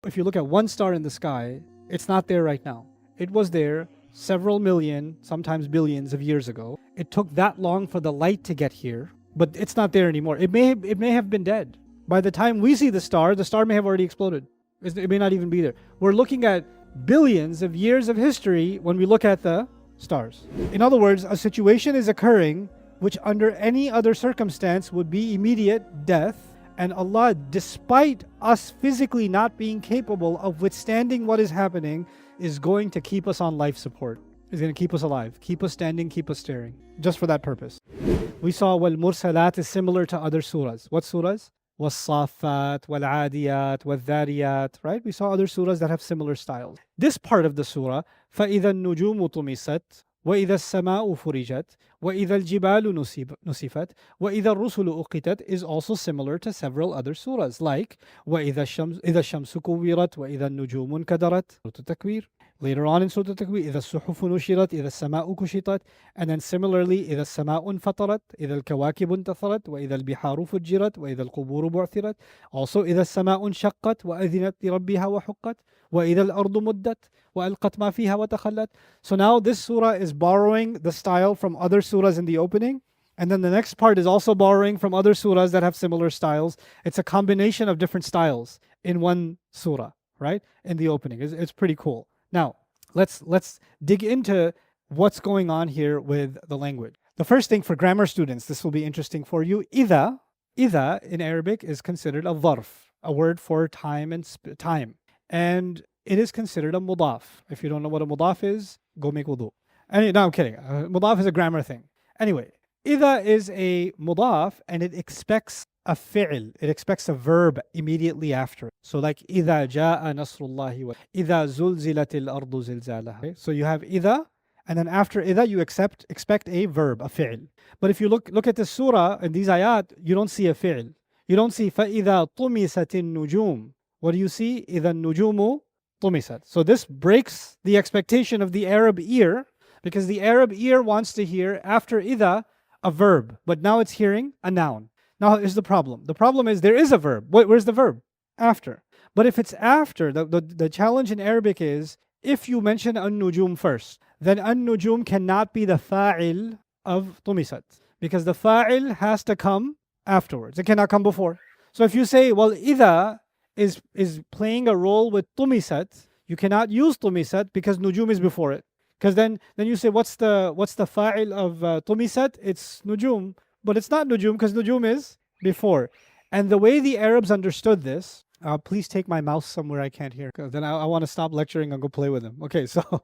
if you look at one star in the sky, it's not there right now. It was there several million, sometimes billions of years ago. It took that long for the light to get here, but it's not there anymore. It may have been dead. By the time we see the star may have already exploded. It may not even be there. We're looking at billions of years of history when we look at the stars. In other words, a situation is occurring which under any other circumstance would be immediate death, and Allah, despite us physically not being capable of withstanding what is happening, is going to keep us on life support. Is going to keep us alive, keep us standing, keep us staring, just for that purpose. We saw Al-Mursalat is similar to other surahs. What surahs? وَالصَّافَّاتِ وَالْعَادِيَاتِ وَالذَّارِيَاتِ, right? We saw other surahs that have similar styles. This part of the surah, فَإِذَا النُّجُومُ طُمِسَتْ وَإِذَا السَّمَاءُ فُرِجَتْ وَإِذَا الْجِبَالُ نُسِفَتْ وَإِذَا الرُّسُلُ أُقِتَتْ is also similar to several other surahs, like وَإِذَا الشَّمْسُ كُوِّرَتْ وَإِذَا النُّجُومُ انْكَدَرَتْ, Surah Al-Takwir. Later on in Surah Al-Takwir, إِذَا الصُّحُفُ نُشِرَتْ إِذَا السَّمَاءُ كُشِطَتْ, and then similarly, إِذَا السَّمَاءُ انْفَطَرَتْ إِذَا الْكَوَاكِبُ انْتَثَرَتْ وَإِذَا الْبِحَارُ فُجِّرَتْ وَإِذَا الْقُبُورُ بُعْثِرَتْ. Also, إِذَا السَّمَاءُ انشَقَّتْ وَأَذِنَتْ لِرَبِّهَا وَحُقَّتْ وَإِذَا الْأَرْضُ مُدَّتْ وَأَلْقَتْ مَا فِيهَا وَتَخَلَّتْ. So now this surah is borrowing the style from other surahs in the opening, and then the next part is also borrowing from other surahs that have similar styles. It's a combination of different styles in one surah, right? In the opening. It's pretty cool. Now, let's dig into what's going on here with the language. The first thing for grammar students, this will be interesting for you. إِذَا in Arabic is considered a dharf, a word for time and time. And it is considered a mudaf. If you don't know what a mudaf is, go make wudu. No, I'm kidding. Mudaf is a grammar thing. Anyway, إِذَا is a mudaf and it expects a fi'l. It expects a verb immediately after it. So like إِذَا جَاءَ نَصْرُ اللَّهِ وَإِذَا زُلْزِلَتِ الْأَرْضُ زِلْزَالَهَا. Okay? So you have إِذَا, and then after إِذَا you expect a verb, a fi'l. But if you look at the surah and these ayat, you don't see a fi'l. You don't see فَإِذَا طُمِسَتِ النُّجُومُ. What do you see? إِذَا النُّجُومُ طُمِسَتْ. So this breaks the expectation of the Arab ear, because the Arab ear wants to hear after إِذَا a verb, but now it's hearing a noun. Now here's the problem. The problem is there is a verb. Where's the verb? After. But if it's after, the challenge in Arabic is, if you mention an-nujum first, then an-nujum cannot be the fa'il of tumisat, because the fa'il has to come afterwards. It cannot come before. So if you say, well, إِذَا is playing a role with tumisat, you cannot use tumisat because nujum is before it. Because then you say, what's the fa'il of tumisat? It's nujum. But it's not nujum because nujum is before. And the way the Arabs understood this, please take my mouse somewhere I can't hear, because then I want to stop lecturing and go play with him. Okay, so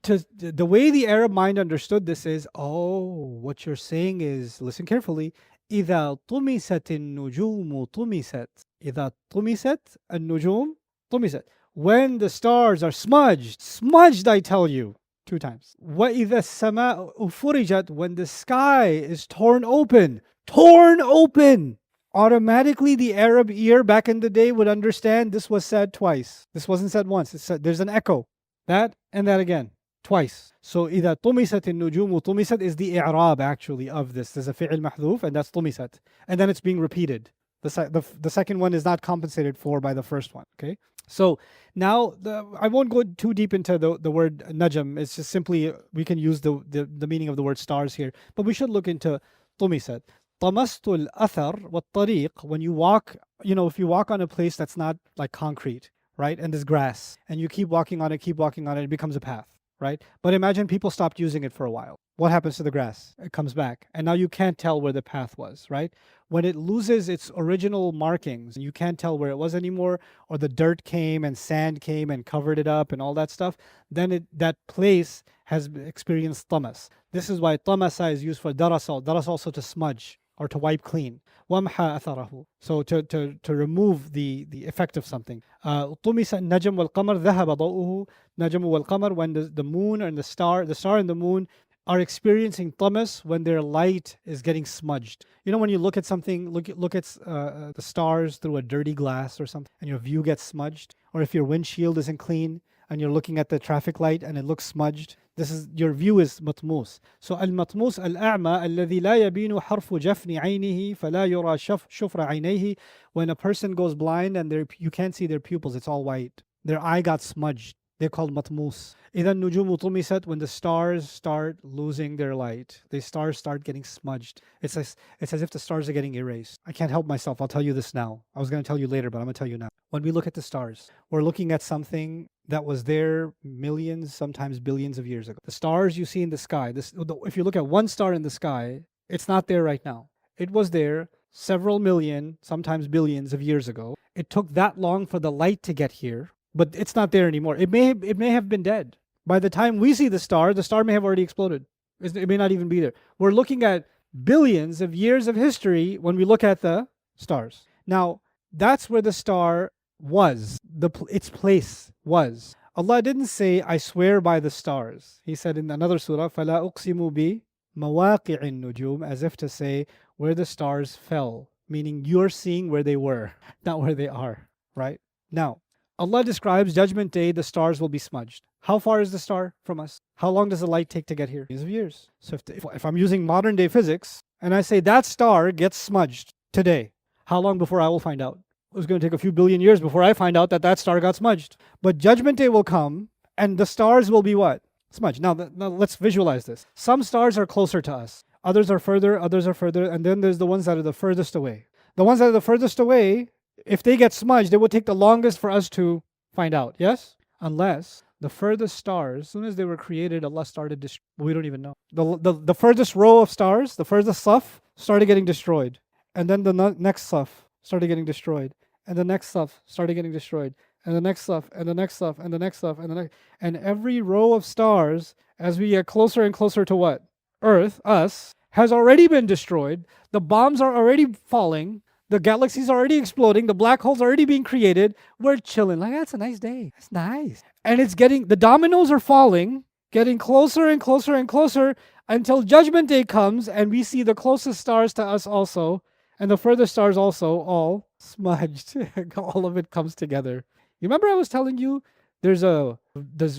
the way the Arab mind understood this is, what you're saying is, listen carefully, إِذَا طُمِسَتِ النُّجُومُ طُمِسَتْ. إِذَا طُمِسَتْ النُّجُومُ طُمِسَتْ. When the stars are smudged I tell you, 2 times. وَإِذَا السَّمَاءُ فُرِجَتْ. When the sky is torn open. Automatically the Arab ear back in the day would understand this was said twice. This wasn't said once. It's said, there's an echo. That and that again. Twice. So إِذَا طُمِسَتِ النُّجُومُ طُمِسَتْ is the i'rab actually of this. There's a fi'il mahdhuf and that's طُمِسَتْ. And then it's being repeated. The second one is not compensated for by the first one. Okay. So now I won't go too deep into the word najm. It's just simply we can use the meaning of the word stars here. But we should look into طُمِسَتْ. طَمَسْتُ الْأَثَرْ وَالطَّرِيقِ. When you walk, if you walk on a place that's not like concrete, right? And there's grass, and you keep walking on it, it becomes a path, right? But imagine people stopped using it for a while. What happens to the grass? It comes back. And now you can't tell where the path was, right? When it loses its original markings, you can't tell where it was anymore, or the dirt came and sand came and covered it up and all that stuff, then that place has experienced tamas. This is why tamasa is used for darasa. Darasa also to smudge or to wipe clean. وَمْحَى أَثَرَهُ. So to remove the effect of something. طُمِسَ النَّجْمُ وَالْقَمَرُ ذَهَبَ ضَوْءُهُ. نَجْمُ وَالْقَمَرُ. When the moon and the star and the moon are experiencing tamas, when their light is getting smudged. When you look at something, look at the stars through a dirty glass or something, and your view gets smudged, or if your windshield isn't clean, and you're looking at the traffic light and it looks smudged. This is your view is matmus. So al-matmus al-a'ma alladhi la yabinu harfu jafni aynihi fala yura shufra aynayhi. When a person goes blind and you can't see their pupils, it's all white. Their eye got smudged. They're called matmus. إِذَا النُّجُومُ طُمِسَتْ. When the stars start losing their light, the stars start getting smudged. It's as if the stars are getting erased. I can't help myself. I'll tell you this now. I was going to tell you later, but I'm going to tell you now. When we look at the stars, we're looking at something that was there millions, sometimes billions of years ago. The stars you see in the sky, if you look at one star in the sky, it's not there right now. It was there several million, sometimes billions of years ago. It took that long for the light to get here, but it's not there anymore. It may have been dead. By the time we see the star may have already exploded. It may not even be there. We're looking at billions of years of history when we look at the stars. Now, that's where the star was. Its place was. Allah didn't say, I swear by the stars. He said in another surah, فَلَا أُقْسِمُ بِمَوَاقِعِ النُّجُومِ, as if to say, where the stars fell. Meaning you're seeing where they were, not where they are. Right? Now, Allah describes Judgment Day, the stars will be smudged. How far is the star from us? How long does the light take to get here? Millions of years. So if I'm using modern day physics, and I say that star gets smudged today, how long before I will find out? It's going to take a few billion years before I find out that star got smudged. But Judgment Day will come, and the stars will be what? Smudged. Now let's visualize this. Some stars are closer to us. Others are further, and then there's the ones that are the furthest away. The ones that are the furthest away, if they get smudged, it would take the longest for us to find out, yes? Unless the furthest stars, as soon as they were created, Allah started we don't even know. The furthest row of stars, the furthest saf, started getting destroyed. And then the next saf started getting destroyed. And the next saf started getting destroyed. And the next saf, and the next saf, and the next saf, and the next. And every row of stars, as we get closer and closer to what? Earth, us, has already been destroyed. The bombs are already falling. The galaxies are already exploding. The black holes are already being created. We're chilling. Like, that's a nice day. That's nice. And the dominoes are falling, getting closer and closer and closer until Judgment Day comes and we see the closest stars to us also, and the furthest stars also, all smudged. All of it comes together. You remember I was telling you there's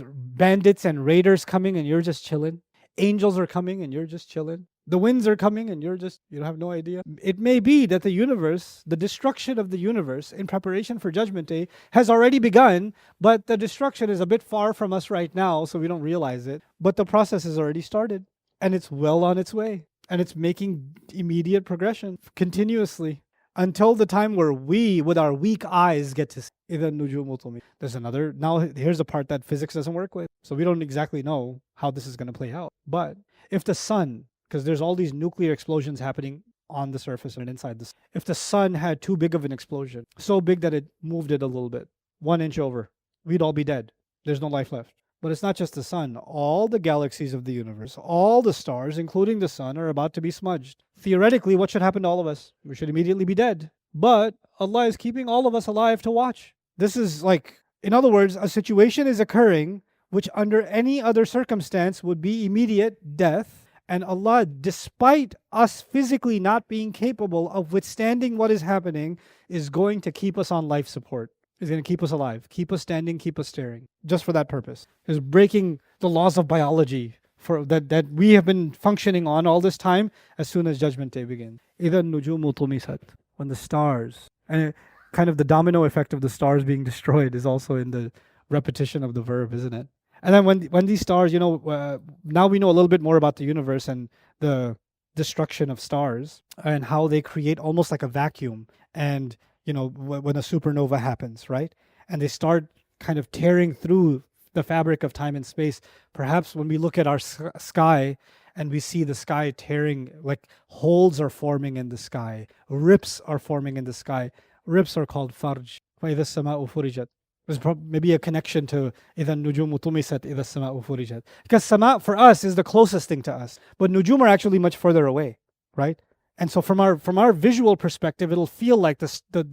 bandits and raiders coming and you're just chilling? Angels are coming and you're just chilling. The winds are coming and you have no idea. It may be that the universe, the destruction of the universe in preparation for Judgment Day has already begun, but the destruction is a bit far from us right now, so we don't realize it. But the process has already started and it's well on its way. And it's making immediate progression continuously until the time where we, with our weak eyes, get to see. There's another, now here's the part that physics doesn't work with. So we don't exactly know how this is going to play out. But if the sun, because there's all these nuclear explosions happening on the surface and inside this. If the sun had too big of an explosion, so big that it moved it a little bit, 1 inch over, we'd all be dead. There's no life left. But it's not just the sun. All the galaxies of the universe, all the stars, including the sun, are about to be smudged. Theoretically, what should happen to all of us? We should immediately be dead. But Allah is keeping all of us alive to watch. This is like, in other words, a situation is occurring which under any other circumstance would be immediate death. And Allah, despite us physically not being capable of withstanding what is happening, is going to keep us on life support. He's going to keep us alive, keep us standing, keep us staring, just for that purpose. He's breaking the laws of biology that we have been functioning on all this time as soon as Judgment Day begins. إِذَا النُّجُومُ طُمِسَتْ. When the stars, and kind of the domino effect of the stars being destroyed is also in the repetition of the verb, isn't it? And then when these stars, now we know a little bit more about the universe and the destruction of stars and how they create almost like a vacuum. And when a supernova happens, right? And they start kind of tearing through the fabric of time and space. Perhaps when we look at our sky and we see the sky tearing, like holes are forming in the sky, rips are forming in the sky. Rips are called farj. فَإِذَا السَّمَاءُ فُرِجَتْ. There's maybe a connection to إِذَا النُّجُومُ طُمِسَتْ إِذَا السَّمَاءُ فُرِجَتْ. Because sama for us is the closest thing to us, but nujum are actually much further away, right? And so from our visual perspective, it'll feel like the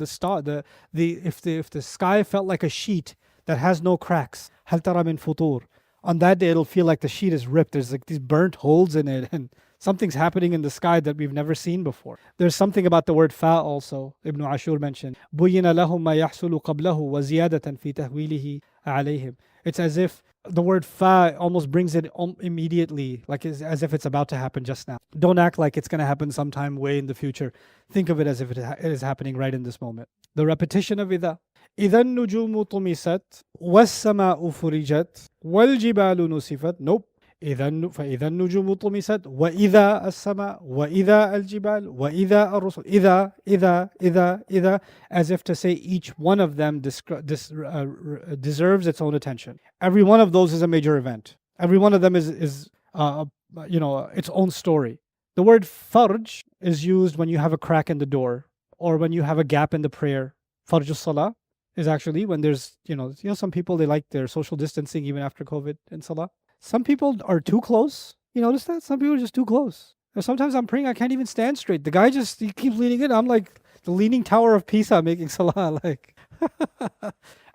star, if the sky felt like a sheet that has no cracks. هَلْ تَرَى مِنْ فُطُورٍ. On that day, it'll feel like the sheet is ripped. There's like these burnt holes in it, and something's happening in the sky that we've never seen before. There's something about the word fa also. Ibn Ashur mentioned. بُيِّنَ لَهُمْ مَا يَحْصُلُ قَبْلَهُ وَزِيَادَةً فِي تَهْوِيلِهِ عليهم. It's as if the word fa almost brings it immediately, like as if it's about to happen just now. Don't act like it's going to happen sometime way in the future. Think of it as if it is happening right in this moment. The repetition of إذا. إذا النجوم طمست والسماء فرجت والجبال نسفت. Nope. فإذا النجوم طمست وإذا السماء وإذا الجبال وإذا الرسل. إذا, as if to say each one of them deserves its own attention. Every one of those is a major event. Every one of them is its own story. The word farj is used when you have a crack in the door or when you have a gap in the prayer. Farj salah is actually when there's some people, they like their social distancing even after COVID in salah. Some people are too close. You notice that? Some people are just too close. And sometimes I'm praying, I can't even stand straight. The guy he keeps leaning in. I'm like the leaning tower of Pisa making salah. Like,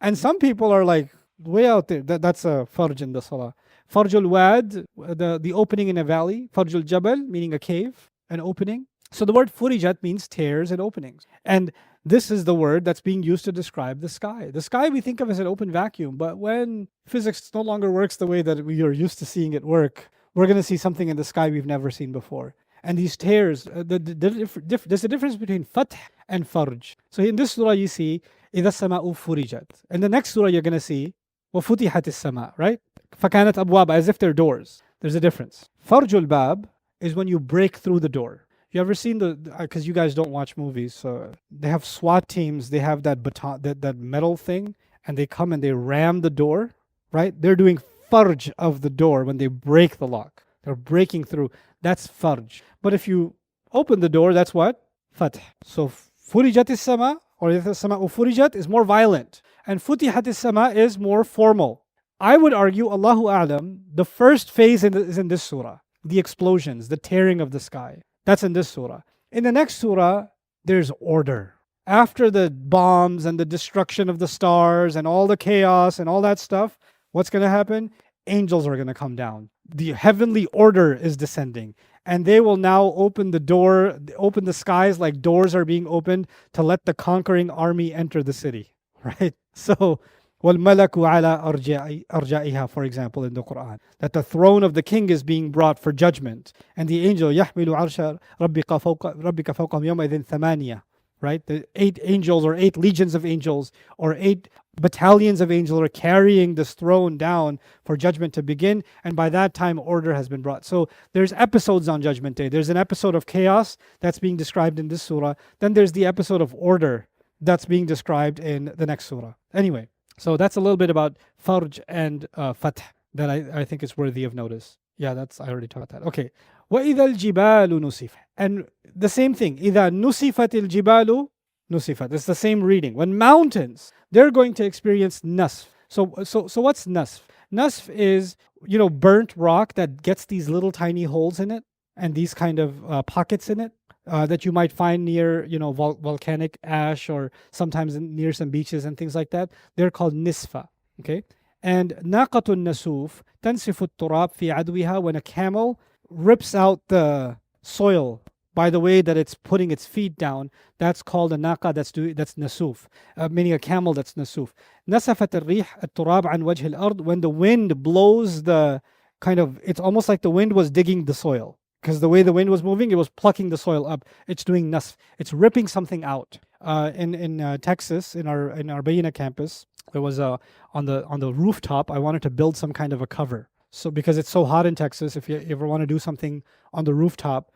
and some people are like way out there. That's a farj in the salah. Farjul wad, the opening in a valley. Farjul jabal, meaning a cave, an opening. So the word furijat means tears and openings. And this is the word that's being used to describe the sky. The sky we think of as an open vacuum, but when physics no longer works the way that we are used to seeing it work, we're going to see something in the sky we've never seen before. And these tears, there's a difference between fath and farj. So in this surah you see, إِذَا السَّمَاءُ فُرِجَتْ. In the next surah you're going to see, وَفُتِحَتِ السَّمَاء, right? فَكَانَتْ أَبْوَابًا, as if they're doors. There's a difference. Farjul bab is when you break through the door. You ever seen because you guys don't watch movies, so they have SWAT teams, they have that baton, that metal thing, and they come and they ram the door, right? They're doing farj of the door when they break the lock. They're breaking through. That's farj. But if you open the door, that's what? Fath. So furijat is-sama, or if as-sama'u furijat is more violent, and futihat is-sama is more formal. I would argue, Allahu A'lam, the first phase is in this surah. The explosions, the tearing of the sky. That's in this surah. In the next surah, there's order. After the bombs and the destruction of the stars and all the chaos and all that stuff, what's going to happen? Angels are going to come down. The heavenly order is descending. And they will now open the skies like doors are being opened to let the conquering army enter the city. Right? So, وَالْمَلَكُ عَلَىٰ أَرْجَائِهَا, for example, in the Quran, that the throne of the king is being brought for judgment, and the angel يَحْمِلُ عَرْشَ رَبِّكَ فَوْقَهُمْ يَوْمَئِذٍ ثَمَانِيَةٌ, right? The 8 angels or 8 legions of angels or 8 battalions of angels are carrying this throne down for judgment to begin, and by that time order has been brought. So there's episodes on Judgment Day. There's an episode of chaos that's being described in this surah. Then there's the episode of order that's being described in the next surah. Anyway, so that's a little bit about farj and fath that I think is worthy of notice. Yeah, I already talked about that. Okay. وَإِذَا الْجِبَالُ نُسِفَتْ. And the same thing. إِذَا نُسِفَتِ الْجِبَالُ نُسِفَتْ. It's the same reading. When mountains, they're going to experience nasf. So what's nasf? Nasf is, burnt rock that gets these little tiny holes in it and these kind of pockets in it. That you might find near, volcanic ash or sometimes near some beaches and things like that. They're called nisfa, okay? And naqatun nasuf tansifu turab fi adwiha, when a camel rips out the soil by the way that it's putting its feet down, that's called a naqa, that's nasuf, meaning a camel that's nasuf. Nasafat al-rih al-turab an wajh al-ard, when the wind blows it's almost like the wind was digging the soil. Because the way the wind was moving, it was plucking the soil up. It's doing nasf. It's ripping something out. In Texas, in our Bayina campus, there was on the rooftop. I wanted to build some kind of a cover. So because it's so hot in Texas, if you ever want to do something on the rooftop,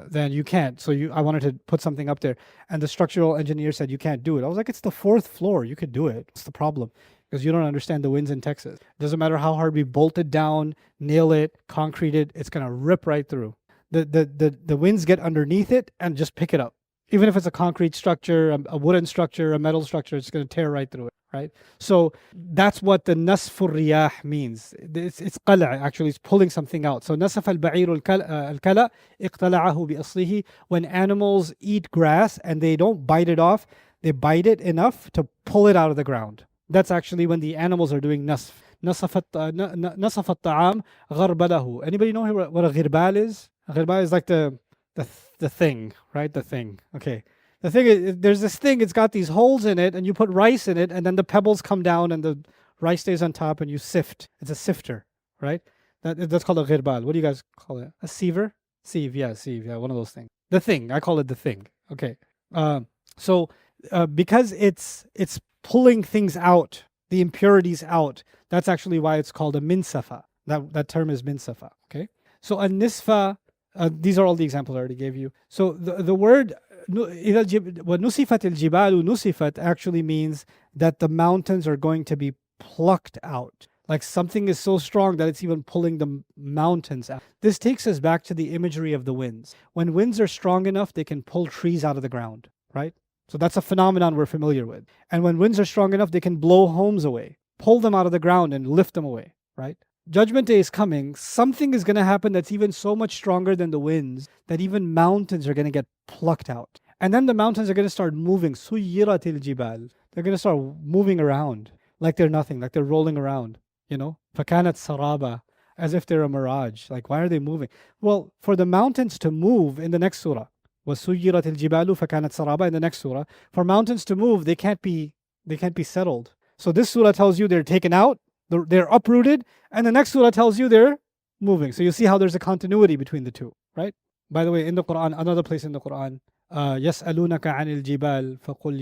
then you can't. So I wanted to put something up there, and the structural engineer said you can't do it. I was like, it's the 4th floor. You could do it. It's the problem. Because you don't understand the winds in Texas. Doesn't matter how hard we bolt it down, nail it, concrete it, it's gonna rip right through. The winds get underneath it and just pick it up. Even if it's a concrete structure, a wooden structure, a metal structure, it's gonna tear right through it, right? So that's what the nasfur riyah means. It's qala', actually, it's pulling something out. So nasaf al-ba'ir al-kala iqtala'ahu bi aslihi, when animals eat grass and they don't bite it off, they bite it enough to pull it out of the ground. That's actually when the animals are doing nasf. Nasaf al-ta'am gharbalahu. Anybody know what a ghirbal is? A ghirbal is like the thing, right? The thing. Okay. The thing is, there's this thing, it's got these holes in it, and you put rice in it, and then the pebbles come down and the Rice stays on top and you sift. It's a sifter, right? That's called a ghirbal. What do you guys call it? A siever? Sieve, yeah, one of those things. The thing, I call it the thing. Okay. So because it's pulling things out, the impurities out, that's actually why it's called a minsafa. That term is minsafa, okay? So a nisfa, these are all the examples I already gave you. So the word وَنُسِفَتِ الْجِبَالُ نُسِفَت actually means that the mountains are going to be plucked out. Like something is so strong that it's even pulling the mountains out. This takes us back to the imagery of the winds. When winds are strong enough, they can pull trees out of the ground, right? So that's a phenomenon we're familiar with. And when winds are strong enough, they can blow homes away, pull them out of the ground and lift them away, right? Judgment Day is coming. Something is going to happen that's even so much stronger than the winds that even mountains are going to get plucked out. And then the mountains are going to start moving. سُيِّرَتِ الْجِبَالِ. They're going to start moving around like they're nothing, like they're rolling around, you know? فَكَانَتْ سَرَابًا, as if they're a mirage. Like, why are they moving? Well, for the mountains to move in the next surah, وَسُيِّرَتِ الْجِبَالُ فَكَانَتْ سَرَابًا, in the next surah, for mountains to move, they can't be settled. So this surah tells you they're taken out, they're uprooted, and the next surah tells you they're moving. So you see how there's a continuity between the two, right? By the way, in the Quran, another place in the Quran, يَسْأَلُونَكَ عَنِ الْجِبَالِ فَقُلْ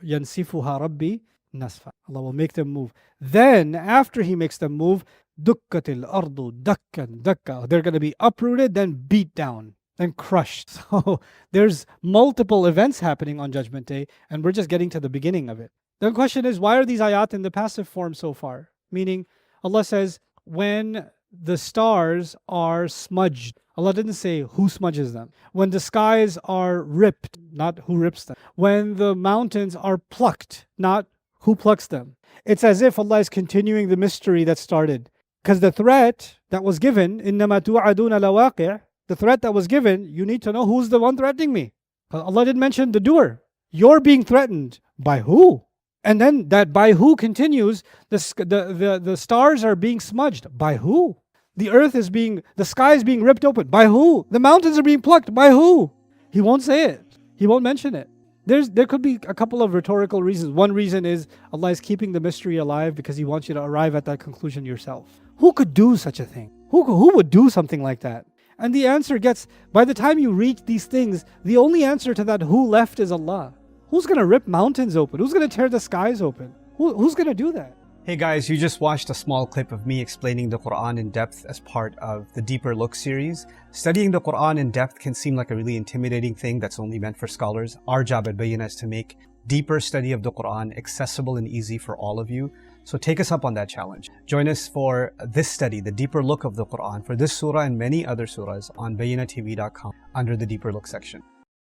يَنْسِفُهَا رَبِّي نَسْفًا. Allah will make them move. Then, after He makes them move, دُكَّتِ الْأَرْضُ دَكًّا دَكًّا. They're going to be uprooted, then beat down, then crushed. So there's multiple events happening on Judgment Day, and we're just getting to the beginning of it. The question is, why are these ayat in the passive form so far? Meaning, Allah says, when the stars are smudged. Allah didn't say who smudges them. When the skies are ripped, not who rips them. When the mountains are plucked, not who plucks them. It's as if Allah is continuing the mystery that started. Because the threat that was given, إِنَّمَا تُوعَدُونَ لَوَاقِعٌ, the threat that was given, you need to know who's the one threatening me. Allah didn't mention the doer. You're being threatened. By who? And then that by who continues, the stars are being smudged. By who? The sky is being ripped open. By who? The mountains are being plucked. By who? He won't say it. He won't mention it. There could be a couple of rhetorical reasons. One reason is Allah is keeping the mystery alive because He wants you to arrive at that conclusion yourself. Who could do such a thing? Who would do something like that? And the answer by the time you reach these things, the only answer to that who left is Allah. Who's going to rip mountains open? Who's going to tear the skies open? Who's going to do that? Hey guys, you just watched a small clip of me explaining the Quran in depth as part of the Deeper Look series. Studying the Quran in depth can seem like a really intimidating thing that's only meant for scholars. Our job at Bayyinah is to make deeper study of the Quran accessible and easy for all of you. So take us up on that challenge. Join us for this study, the Deeper Look of the Quran, for this surah and many other surahs on BayyinahTV.com under the Deeper Look section.